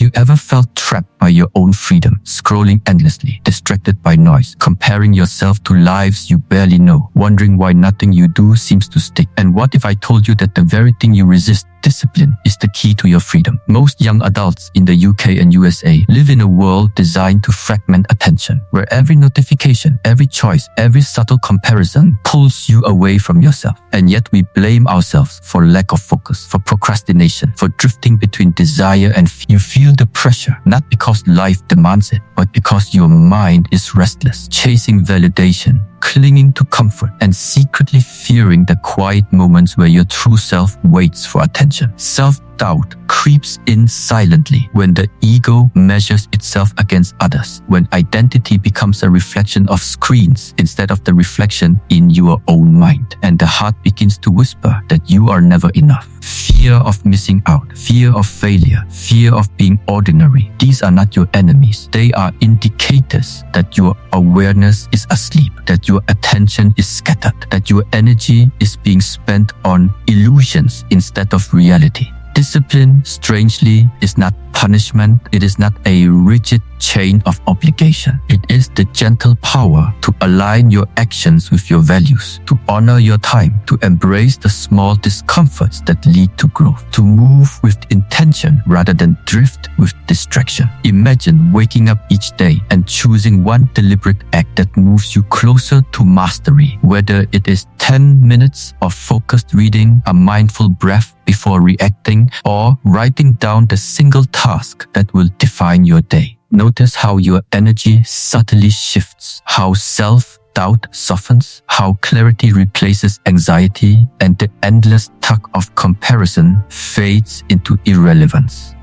you ever felt trapped by your own freedom, scrolling endlessly, distracted by noise, comparing yourself to lives you barely know, wondering why nothing you do seems to stick? And what if I told you that the very thing you resist, discipline, is the key to your freedom? Most young adults in the UK and USA live in a world designed to fragment attention, where every notification, every choice, every subtle comparison pulls you away from yourself. And yet we blame ourselves for lack of focus, for procrastination, for drifting between desire and fear. You feel the pressure, not because life demands it, but because your mind is restless, chasing validation, clinging to comfort, and secretly fearing the quiet moments where your true self waits for attention. Self-doubt creeps in silently when the ego measures itself against others, when identity becomes a reflection of screens instead of the reflection in your own mind, and the heart begins to whisper that you are never enough. Fear of missing out, fear of failure, fear of being ordinary. These are not your enemies. They are indicators that your awareness is asleep, that your attention is scattered, that your energy is being spent on illusions instead of reality. Discipline, strangely, is not punishment. It is not a rigid chain of obligation. It is the gentle power to align your actions with your values, to honor your time, to embrace the small discomforts that lead to growth, to move with intention rather than drift with distraction. Imagine waking up each day and choosing one deliberate act that moves you closer to mastery, whether it is 10 minutes of focused reading, a mindful breath before reacting, or writing down the single task that will define your day. Notice how your energy subtly shifts, how self-doubt softens, how clarity replaces anxiety, and the endless tug of comparison fades into irrelevance.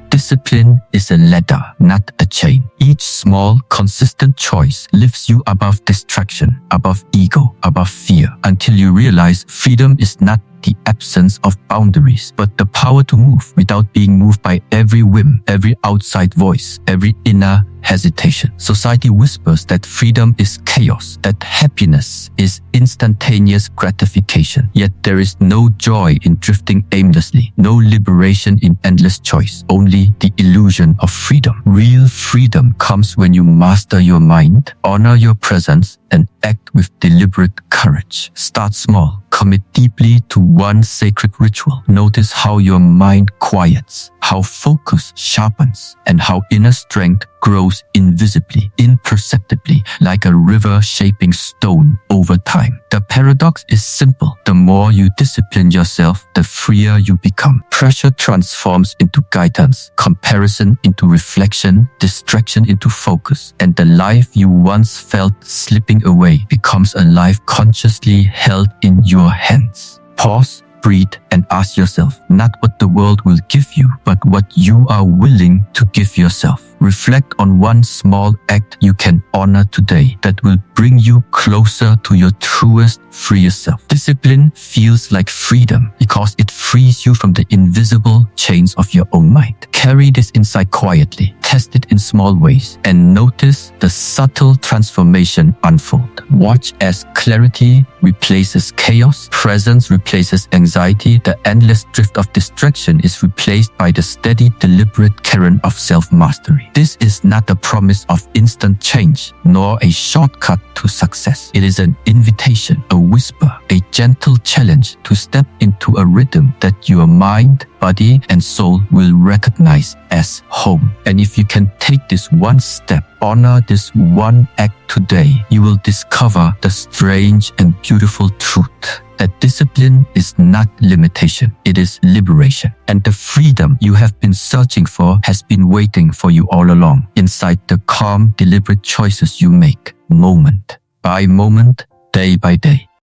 Discipline is a ladder, not a chain. Each small, consistent choice lifts you above distraction, above ego, above fear, until you realize freedom is not the absence of boundaries, but the power to move without being moved by every whim, every outside voice, every inner hesitation. Society whispers that freedom is chaos, that happiness is instantaneous gratification. Yet there is no joy in drifting aimlessly, no liberation in endless choice, only the illusion of freedom. Real freedom comes when you master your mind, honor your presence, and act with deliberate courage. Start small. Commit deeply to one sacred ritual. Notice how your mind quiets, how focus sharpens, and how inner strength grows invisibly, imperceptibly, like a river shaping stone over time. The paradox is simple. The more you discipline yourself, the freer you become. Pressure transforms into guidance, comparison into reflection, distraction into focus, and the life you once felt slipping away becomes a life consciously held in your hands. Pause, breathe, and ask yourself not what the world will give you, but what you are willing to give yourself. Reflect on one small act you can honor today that will bring you closer to your truest, freest self. Discipline feels like freedom because it frees you from the invisible chains of your own mind. Carry this insight quietly, test it in small ways, and notice the subtle transformation unfold. Watch as clarity replaces chaos, presence replaces anxiety, the endless drift of distraction is replaced by the steady, deliberate current of self-mastery. This is not a promise of instant change, nor a shortcut to success. It is an invitation, a whisper, a gentle challenge to step into a rhythm that your mind, body, and soul will recognize as home. And if you can take this one step, honor this one act today, you will discover the strange and beautiful truth that discipline is not limitation, it is liberation. And the freedom you have been searching for has been waiting for you all along, inside the calm, deliberate choices you make, moment by moment, day by day.